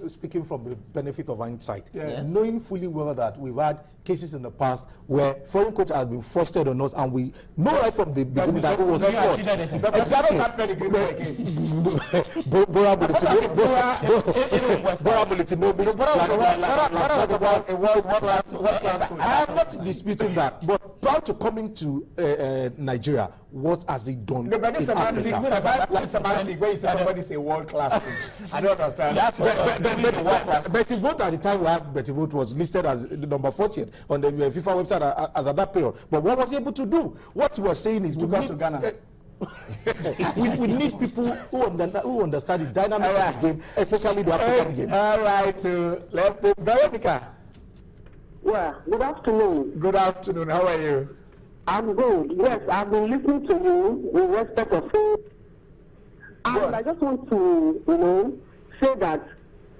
Speaking from the benefit of hindsight, knowing fully well that we've had cases in the past where foreign coach has been foisted on us, and we know right from the beginning that it was fraud. Exactly. I am not disputing that, but prior to coming to Nigeria, what has he done? No, but this semantic where you say somebody's a world-class coach. I don't understand. Betty Vote at the time we had Betty Vote was listed as the number 40th on the FIFA website as at that period. But what was he able to do? What we were saying is to go to Ghana. we need people who understand the dynamics of the game, especially the African game. All right, let's do Veronica. Yeah, good afternoon. Good afternoon. How are you? I'm good. Yes, I've been listening to you with respect of it. And I just want to, say that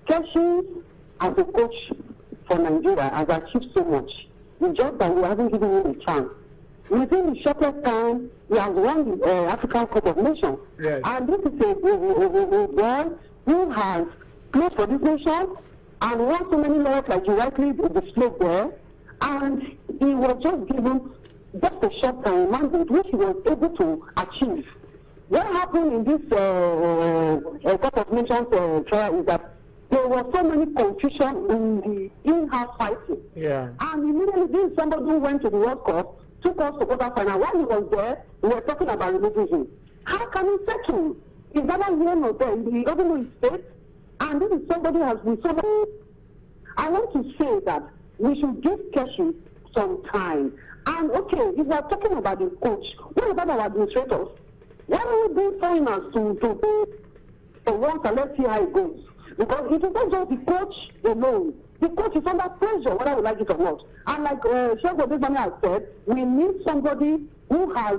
Keshi, as a coach for Nigeria, has achieved so much. It's just that we haven't given him a chance. Within the shortest time, he has won the African Cup of Nations. Yes. And this is a boy who has played for this nation and won so many laurels like you rightly displayed there. And he was just given just a short time mandate, which he was able to achieve. What happened in this Cup of Nations trial is that there was so many confusion in the in-house fighting. Yeah. And immediately somebody who went to the World Cup took us to quarterfinal. While he was there, we were talking about removing him. How can he settle? He's never here nor there. He doesn't know his fate. And this is somebody who has been so much. I want to say that we should give Keshi some time. And okay, if we are talking about the coach, what about our administrators? Why don't we do foreigners to once and let's see how it goes? Because it is not just the coach alone. The coach is under pressure, whether we like it or not. And like Sheikh Odesmani has said, we need somebody who has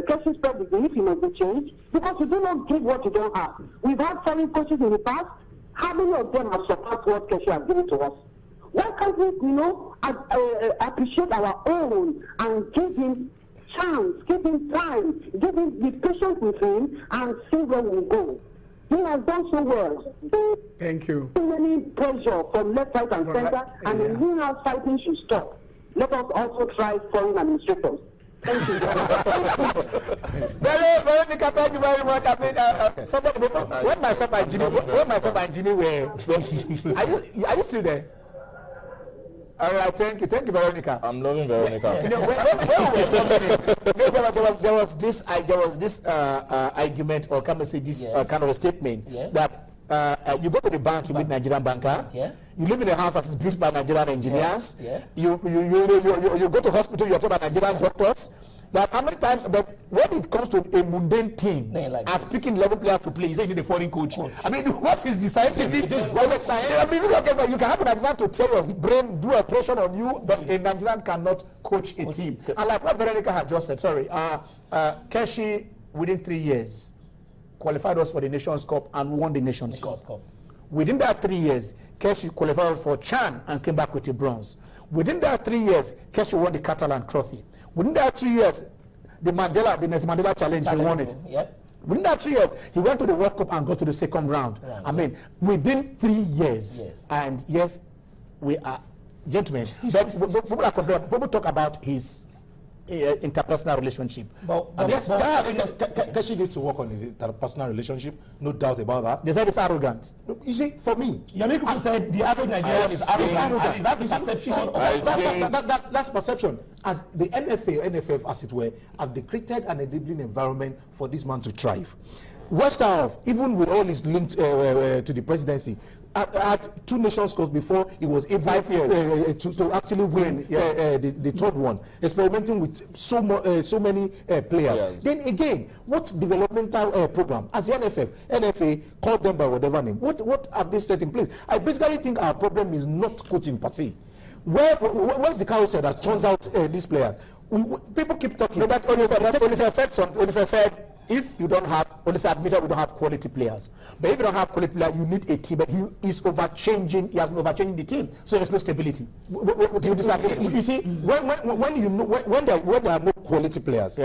Keshi's pedigree if he must be changed, because you do not give what you don't have. We've had foreign coaches in the past. How many of them have surpassed what Keshi has given to us? Why can't we, appreciate our own and give him chance, give him time, give him the patience with him, and see where we go? He has done so well. Thank you. Too many pressure from left, right, and center, and the in-house fighting should stop. Let us also try foreign administrators. Thank you. Veronica, thank you very much. I mean, when myself and Ginny were, are you still there? All right, thank you, Veronica. I'm loving Veronica. There was this argument, or can I say this kind of a statement that you go to the bank, you meet Nigerian banker. Yeah. You live in a house that is built by Nigerian engineers. Yeah. You go to hospital, you are told by Nigerian doctors. That how many times, but when it comes to a mundane team, as picking 11 players to play, you say you need a foreign coach. I mean, what is the scientific? I mean, you can have an Nigerian to tell your brain, do a pressure on you, but a Nigerian cannot coach a team. And like what Veronica had just said, Keshi, within 3 years, qualified us for the Nations Cup and won the Nations Cup. Within that 3 years, Keshi qualified for Chan and came back with a bronze. Within that 3 years, Keshi won the Catalan Trophy. Within that 3 years, the Nelson Mandela Challenge, he won it. Yep. Within that 3 years, he went to the World Cup and got to the second round. Right. I mean, within 3 years. Yes. And yes, we are gentlemen. But people talk about his interpersonal relationship. Keshi needs to work on his interpersonal relationship, no doubt about that. They said it's arrogant. You see, for me, Yamiku said the average Nigerian is arrogant. That's perception. As the NFF, as it were, have created an enabling environment for this man to thrive. Westerhoff, even with all his links to the presidency, had 2 Nations Cups before he was able to actually win the third one, experimenting with so many players. Yes. Then again, what developmental program as the NFA called them by whatever name? What have they set in place? I basically think our problem is not coaching per se. Where's the carousel that turns out these players? People keep talking. No, but Olisa said, if you don't have, Olisa admitted we don't have quality players. But if you don't have quality players, you need a team. But he is overchanging the team. So there's no stability. Do you disagree? You see, when there are no quality players,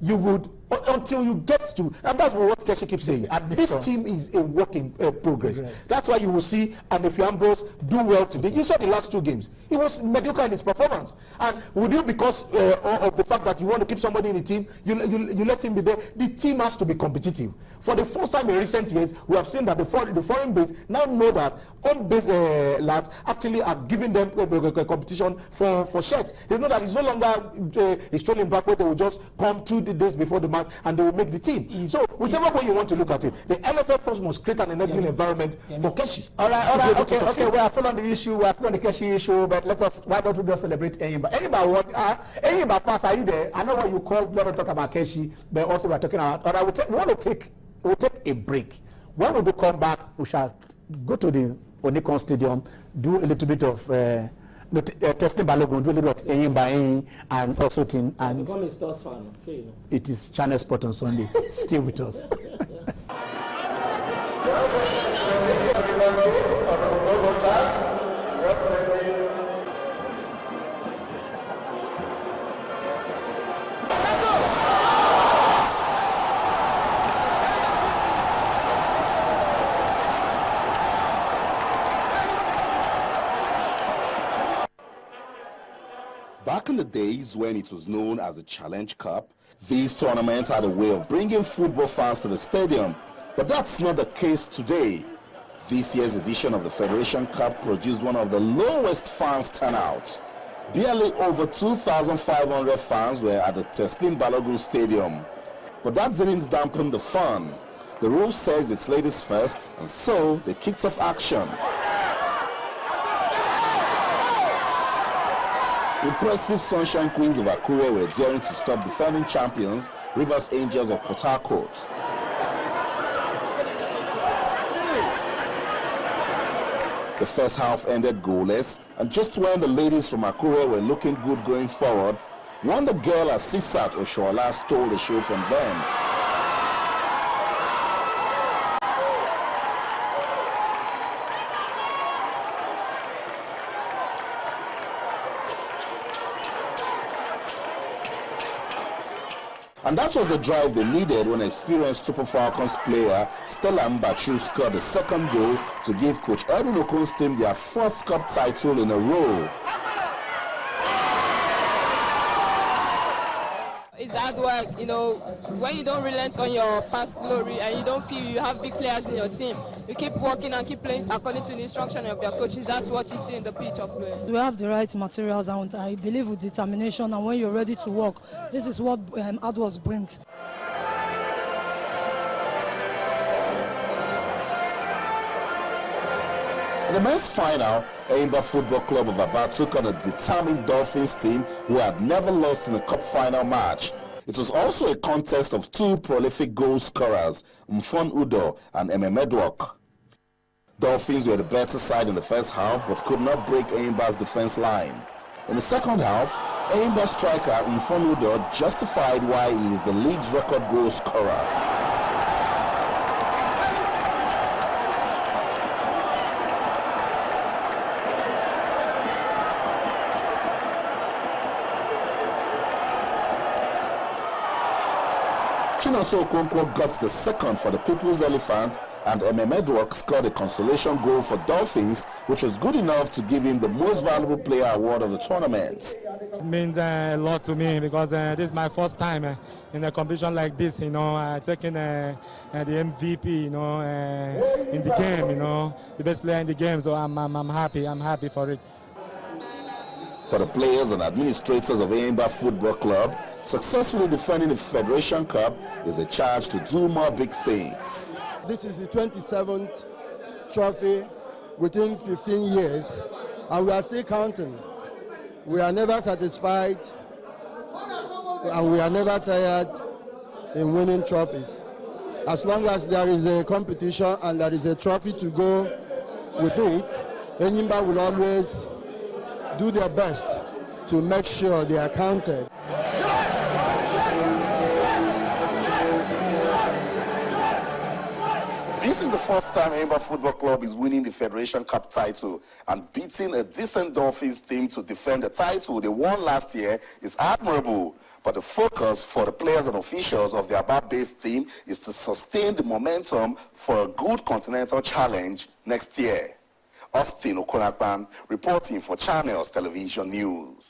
you would until you get to, and that's what Keshi keeps saying. This team is a work in progress. That's why you will see Anefi Ambrose do well today. You saw the last 2 games. He was mediocre in his performance. And would you, because of the fact that you want to keep somebody in the team, you let him be there? The team has to be competitive. For the first time in recent years, we have seen that the foreign base now know that home-based lads actually are giving them competition for shirt. They know that it's no longer a strolling back where they will just come 2 days before the match and they will make the team. So whichever way you want to look at it, the NFF first must create an enabling environment for Keshi. All right, okay, we are still on the issue, we are still on the Keshi issue, but why don't we just celebrate Enyimba? Enyimba fans, are you there? I know what you called, let us talk about Keshi, but also we're talking about, we'll take a break. When we do come back, we shall go to the Onikon Stadium, do a little bit of testing Balogun, do a little bit of Enyimba and also team. And become a Stars fan. Okay. It is Channel Sport on Sunday. Stay with us. Back in the days when it was known as the Challenge Cup, these tournaments had a way of bringing football fans to the stadium, but that's not the case today. This year's edition of the Federation Cup produced one of the lowest fans turnout. Barely over 2,500 fans were at the Teslim Balogun Stadium. But that didn't dampen the fun. The rule says it's ladies first, and so they kicked off action. Impressive Sunshine Queens of Akure were daring to stop defending champions, Rivers Angels of Port Harcourt. The first half ended goalless, and just when the ladies from Akure were looking good going forward, Wonder Girl Asisat Oshola stole the show from them. And that was the drive they needed when experienced Super Falcons player Stella Mbachu scored the second goal to give Coach Edwin Okon's team their 4th cup title in a row. It's hard work, you know, when you don't relent on your past glory and you don't feel you have big players in your team, you keep working and keep playing according to the instruction of your coaches. That's what you see in the pitch of play. We have the right materials, and I believe with determination, and when you're ready to work, this is what hard work brings. In the men's final, Enyimba Football Club of Aba took on a determined Dolphins team who had never lost in a cup final match. It was also a contest of 2 prolific goal scorers, Mfon Udo and Edwok. Dolphins were the better side in the first half but could not break Enyimba's defense line. In the second half, Enyimba striker Mfon Udo justified why he is the league's record goal scorer. Chinonso Okonkwo got the second for the People's Elephant, and Edwok scored a consolation goal for Dolphins, which was good enough to give him the Most Valuable Player award of the tournament. It means a lot to me because this is my first time in a competition like this, you know, taking the MVP, you know, in the game, you know, the best player in the game. So I'm happy for it. For the players and administrators of Enyimba Football Club, successfully defending the Federation Cup is a charge to do more big things. This is the 27th trophy within 15 years, and we are still counting. We are never satisfied, and we are never tired in winning trophies. As long as there is a competition and there is a trophy to go with it, Enyimba will always do their best to make sure they are counted. This is the 4th time Enyimba Football Club is winning the Federation Cup title, and beating a decent Dolphins team to defend the title they won last year is admirable. But the focus for the players and officials of the Aba-based team is to sustain the momentum for a good continental challenge next year. Austin Okonakpan reporting for Channels Television News.